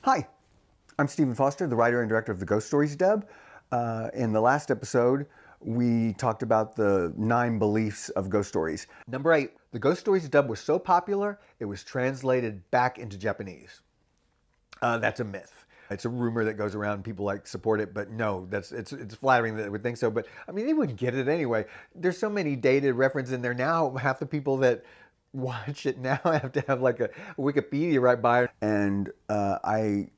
Hi, I'm Stephen Foster, the writer and director of the Ghost Stories dub. In the last episode, we talked about the 9 beliefs of ghost stories. Number 8, the Ghost Stories dub was so popular, it was translated back into Japanese. That's a myth. It's a rumor that goes around, people like support it, but no, it's flattering that they would think so, but I mean, they wouldn't get it anyway. There's so many dated references in there now, half the people that watch it now have to have like a Wikipedia right by it. And I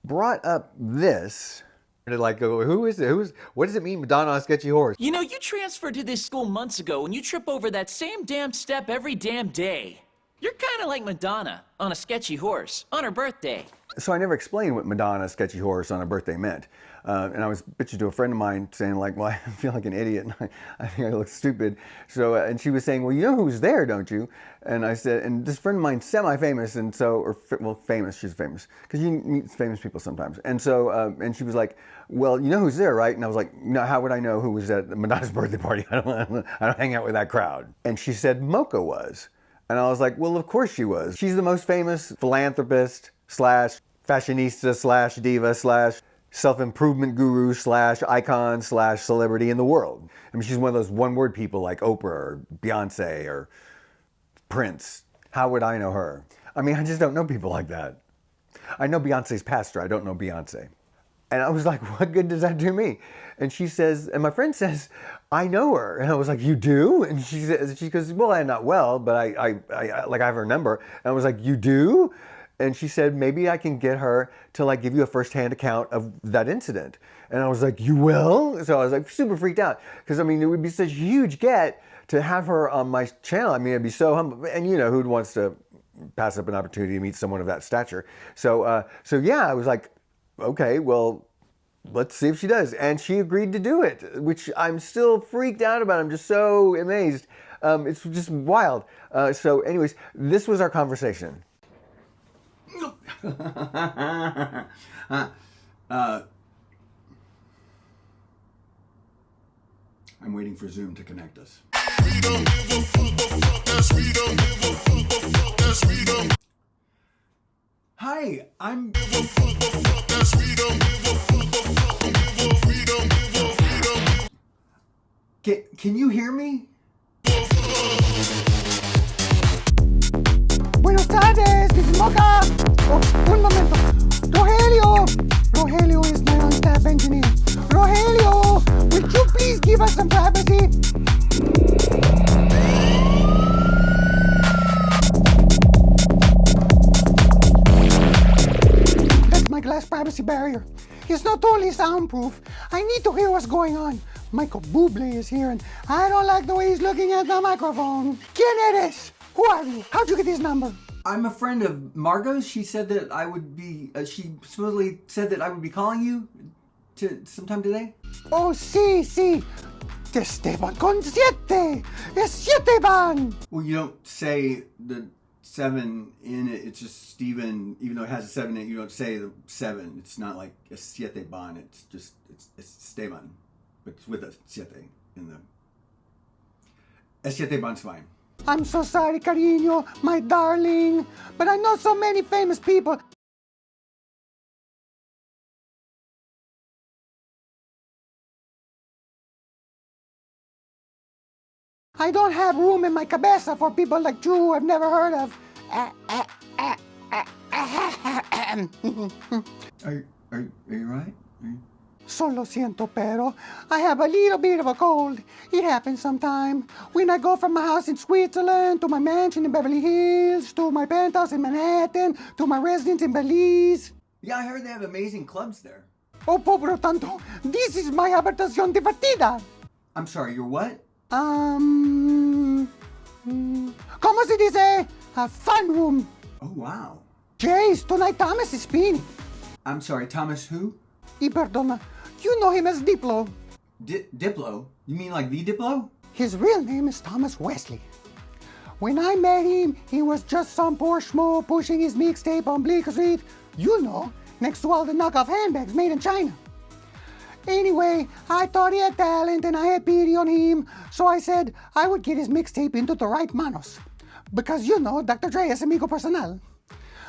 brought up this to like go, who is it? What does it mean, Madonna on a sketchy horse? You know, you transferred to this school months ago and you trip over that same damn step every damn day. You're kind of like Madonna on a sketchy horse on her birthday. So I never explained what Madonna sketchy horse on a birthday meant. And I was bitching to a friend of mine saying like, well, I feel like an idiot and I think I look stupid. So, and she was saying, well, you know who's there, don't you? And I said, and this friend of mine's semi-famous, and so, famous, she's famous, because you meet famous people sometimes. And so, and she was like, well, you know who's there, right? And I was like, no, how would I know who was at Madonna's birthday party? I don't hang out with that crowd. And she said Mocha was. And I was like, well, of course she was. She's the most famous philanthropist / fashionista / diva / self-improvement guru / icon / celebrity in the world. I mean, she's one of those one-word people like Oprah or Beyonce or Prince. How would I know her? I mean, I just don't know people like that. I know Beyonce's pastor. I don't know Beyonce. And I was like, what good does that do me? And she says, and my friend says, I know her. And I was like, you do? And she goes, well, I'm not well, but I have her number. And I was like, you do? And she said, maybe I can get her to like give you a firsthand account of that incident. And I was like, you will? So I was like super freaked out. Because I mean, it would be such a huge get to have her on my channel. I mean, it'd be so humble. And you know, who wants to pass up an opportunity to meet someone of that stature? So yeah, I was like, okay, well, let's see if she does. And she agreed to do it, which I'm still freaked out about. I'm just so amazed. It's just wild. So anyways, this was our conversation. I'm waiting for Zoom to connect us. Hi, I'm... Can you hear me? Buenos tardes, this is Mocha. Oh, un momento. Rogelio is my on-staff engineer. Rogelio, would you please give us some privacy? That's my glass privacy barrier. It's not totally soundproof. I need to hear what's going on. Michael Bublé is here and I don't like the way he's looking at the microphone. ¿Quién eres? Who are you? How'd you get this number? I'm a friend of Margot's. She said that I would be, she supposedly said that I would be calling you sometime today. Oh, sí. Esteban con 7. Es Esteban. Well, you don't say the 7 in it. It's just Stephen, even though it has a 7 in it, you don't say the 7. It's not like Esteban. It's just, it's Esteban. But it's with a 7 in the... Esteban's fine. I'm so sorry, cariño, my darling, but I know so many famous people. I don't have room in my cabeza for people like you I've never heard of. Are you right? Solo siento, pero I have a little bit of a cold. It happens sometime. When I go from my house in Switzerland to my mansion in Beverly Hills, to my penthouse in Manhattan, to my residence in Belize. Yeah, I heard they have amazing clubs there. Oh, pobre tanto, this is my habitación divertida. I'm sorry, you're what? ¿Cómo se dice? A fun room. Oh, wow. Jeez, tonight Thomas is spinning. I'm sorry, Thomas who? Y perdona, you know him as Diplo. Diplo? You mean like the Diplo? His real name is Thomas Wesley. When I met him, he was just some poor schmo pushing his mixtape on Bleecker Street, you know, next to all the knockoff handbags made in China. Anyway, I thought he had talent and I had pity on him, so I said I would get his mixtape into the right manos. Because you know, Dr. Dre is amigo personal.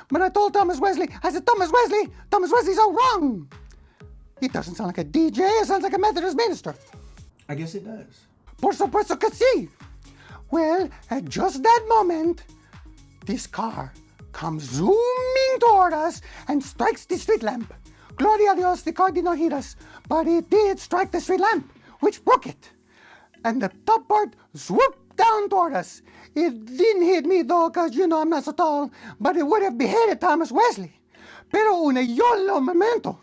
But I told Thomas Wesley, I said, Thomas Wesley's all wrong. It doesn't sound like a DJ, it sounds like a Methodist minister. I guess it does. Por supuesto que sí. Well, at just that moment, this car comes zooming toward us and strikes the street lamp. Gloria a Dios, the car did not hit us, but it did strike the street lamp, which broke it. And the top part swooped down toward us. It didn't hit me though, because you know I'm not so tall, but it would have beheaded Thomas Wesley. Pero un yolo momento.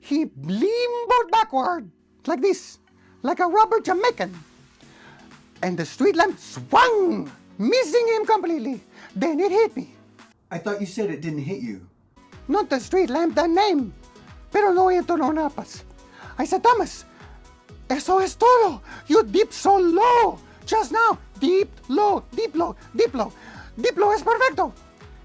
He limbered backward, like this, like a rubber Jamaican. And the street lamp swung, missing him completely. Then it hit me. I thought you said it didn't hit you. Not the street lamp, the name. Pero no esto no napas. I said, Thomas, eso es todo. You dipped so low. Just now. Deep, low, deep, low, deep, low. Deep, low es perfecto.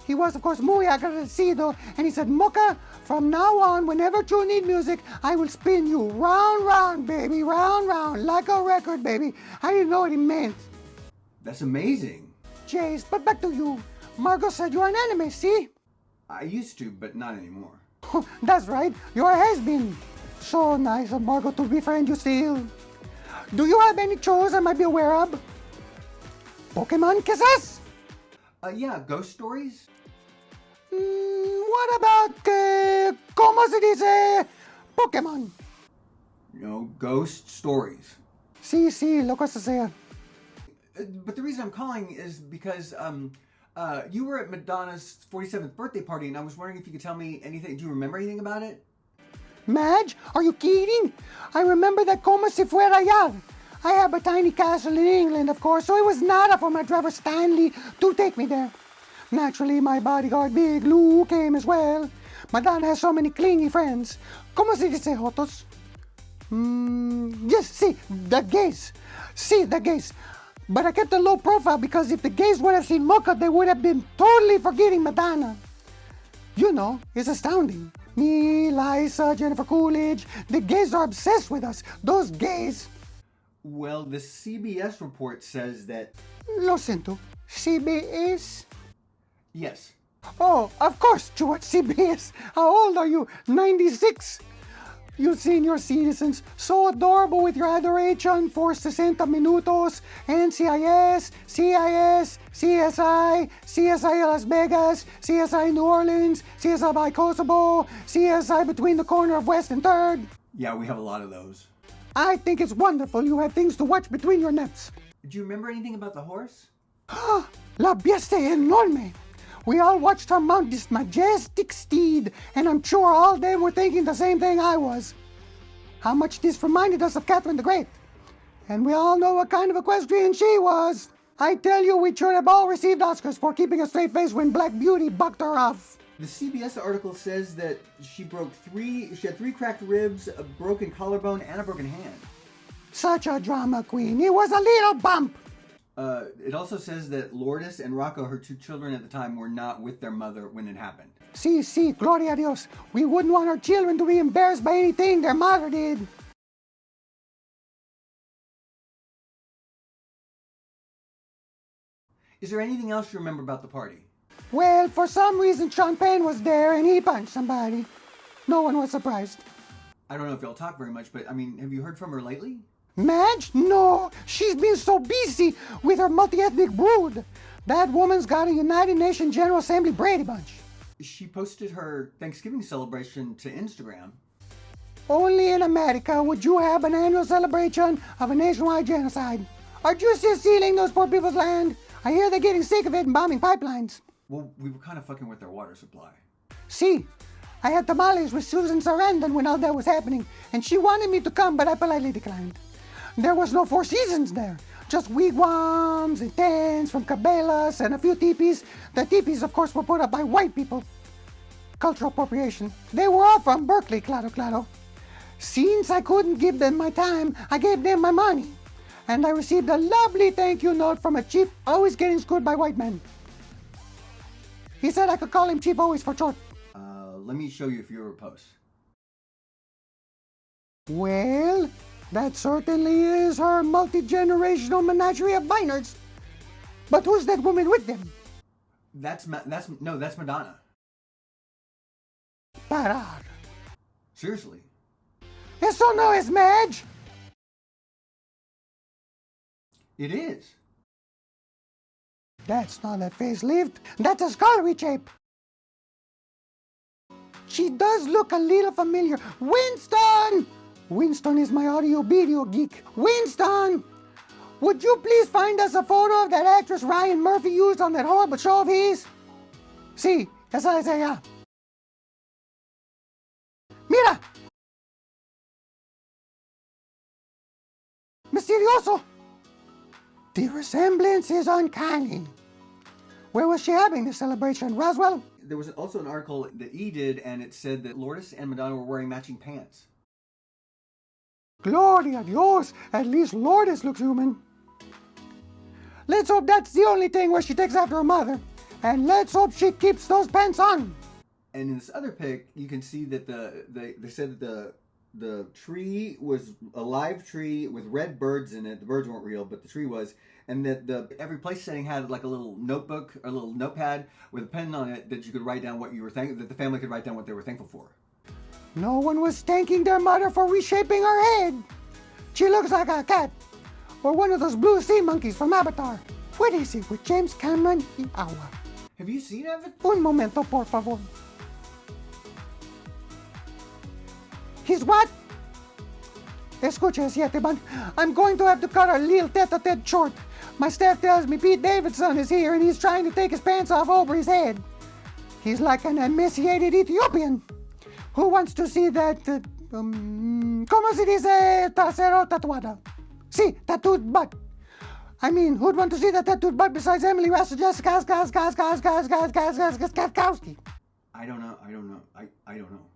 He was, of course, muy agradecido. And he said, Mocha, from now on, whenever you need music, I will spin you round, round, baby. Round, round, like a record, baby. I didn't know what he meant. That's amazing. Jace, but back to you. Margot said you're an anime, see? I used to, but not anymore. That's right, you're a has-been. So nice of Margot to befriend you still. Do you have any chores I might be aware of? Pokemon kisses? Yeah, ghost stories? What about, ¿cómo se dice Pokemon? No, ghost stories. Sí, lo que sea. But the reason I'm calling is because you were at Madonna's 47th birthday party, and I was wondering if you could tell me anything. Do you remember anything about it? Madge, are you kidding? I remember that como si fuera ayer. I have a tiny castle in England, of course, so it was nada for my driver Stanley to take me there. Naturally, my bodyguard Big Lou came as well. Madonna has so many clingy friends. ¿Cómo se dice jotos? Yes, see, the gays. See, the gays. But I kept a low profile because if the gays would have seen Mocha, they would have been totally forgetting Madonna. You know, it's astounding. Me, Liza, Jennifer Coolidge, the gays are obsessed with us. Those gays. Well, the CBS report says that... Lo siento. CBS? Yes. Oh, of course, George, CBS. How old are you? 96? You senior citizens, so adorable with your adoration for 60 minutos, NCIS, CIS, CSI, CSI Las Vegas, CSI New Orleans, CSI by Kosovo, CSI between the corner of West and 3rd. Yeah, we have a lot of those. I think it's wonderful you have things to watch between your naps. Do you remember anything about the horse? La bestia enorme. We all watched her mount this majestic steed, and I'm sure all them were thinking the same thing I was. How much this reminded us of Catherine the Great. And we all know what kind of equestrian she was. I tell you, we should have all received Oscars for keeping a straight face when Black Beauty bucked her off. The CBS article says that she had 3 cracked ribs, a broken collarbone, and a broken hand. Such a drama queen. It was a little bump. It also says that Lourdes and Rocco, her 2 children at the time, were not with their mother when it happened. Sí, gloria a Dios. We wouldn't want our children to be embarrassed by anything their mother did. Is there anything else you remember about the party? Well, for some reason, Sean Penn was there and he punched somebody. No one was surprised. I don't know if y'all talk very much, but I mean, have you heard from her lately? Madge? No, she's been so busy with her multi-ethnic brood. That woman's got a United Nations General Assembly Brady Bunch. She posted her Thanksgiving celebration to Instagram. Only in America would you have an annual celebration of a nationwide genocide. Are you still stealing those poor people's land? I hear they're getting sick of it and bombing pipelines. Well, we were kind of fucking with their water supply. See, I had tamales with Susan Sarandon when all that was happening, and she wanted me to come, but I politely declined. There was no Four Seasons there, just wigwams and tents from Cabela's and a few teepees. The teepees, of course, were put up by white people. Cultural appropriation. They were all from Berkeley, claro. Since I couldn't give them my time, I gave them my money. And I received a lovely thank you note from a chief always getting screwed by white men. He said I could call him Chief Always for short. Let me show you a few of her posts. Well, that certainly is her multi-generational menagerie of minors. But who's that woman with them? That's Madonna. parar. Seriously? Eso no es Madge. It is. That's not a facelift. That's a skull reshape. She does look a little familiar. Winston! Winston is my audio video geek. Winston! Would you please find us a photo of that actress Ryan Murphy used on that horrible show of his? Sí, esa es ella. Mira! Misterioso! The resemblance is uncanny. Where was she having the celebration, Roswell? There was also an article that E did, and it said that Lourdes and Madonna were wearing matching pants. Gloria a Dios! At least Lourdes looks human. Let's hope that's the only thing where she takes after her mother. And let's hope she keeps those pants on. And in this other pic, you can see that they said that the tree was a live tree with red birds in it. The birds weren't real, but the tree was. And that every place setting had like a little notebook, or a little notepad with a pen on it that you could write down what you were thankful, that the family could write down what they were thankful for. No one was thanking their mother for reshaping her head. She looks like a cat. Or one of those blue sea monkeys from Avatar. What is it with James Cameron y agua? Have you seen it? Un momento, por favor. He's what? Escucha, Siete Bun. I'm going to have to cut our little tete-a-tete short. My staff tells me Pete Davidson is here and he's trying to take his pants off over his head. He's like an emaciated Ethiopian. Who wants to see that, ¿cómo se dice trasero tatuado? Sí, tattooed butt. I mean, who'd want to see that tattooed butt besides Emily Ratajkowski? I don't know. I don't know.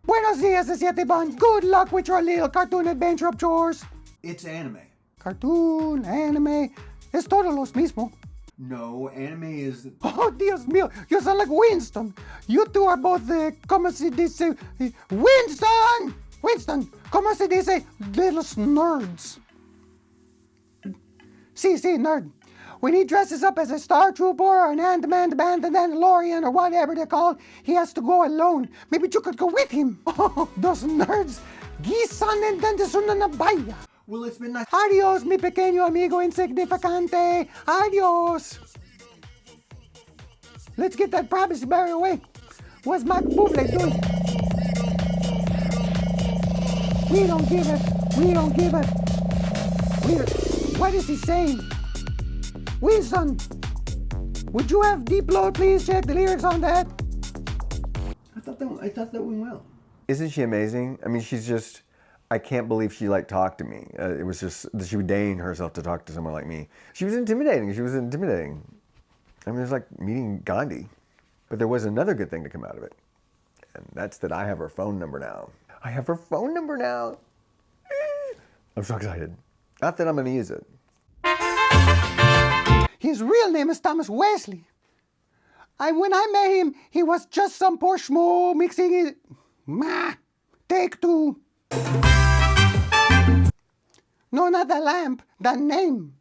Buenos dias, Siete Bun. Good luck with your little cartoon adventure of chores. It's anime. Cartoon, anime, es todo lo mismo. No, anime is... Oh, Dios mío, you sound like Winston. You two are both, ¿cómo se dice? Winston! Winston, ¿cómo se dice? Little nerds. Sí, nerd. When he dresses up as a Star Trooper or an Ant-Man, the Mandalorian, or whatever they're called, he has to go alone. Maybe you could go with him. Oh, those nerds. Guisan and una na baya. Well, it's been nice. Adios, mi pequeño amigo insignificante. Adios. Let's get that privacy barrier away. What's Mike Bublé doing? We don't give it. What is he saying? Winston, would you have Deep Load please check the lyrics on that? I thought that went well. Isn't she amazing? I mean, she's just, I can't believe she talked to me. It was just that she would deign herself to talk to someone like me. She was intimidating. I mean, it was like meeting Gandhi. But there was another good thing to come out of it. And that's that I have her phone number now. I'm so excited. Not that I'm going to use it. His real name is Thomas Wesley. When I met him, he was just some poor schmo mixing it. Take two. No, not the lamp, the name.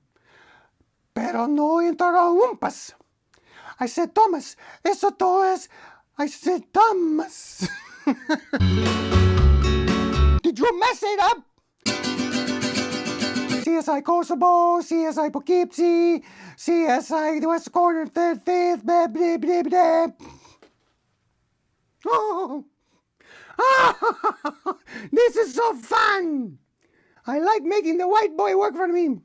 Pero no interrumpas. I said, Thomas, eso todo es. I said, Thomas. Did you mess it up? CSI Kosovo, CSI Poughkeepsie, CSI West Corner, 5th, blah, blah, blah, blah. Oh. This is so fun! I like making the white boy work for me.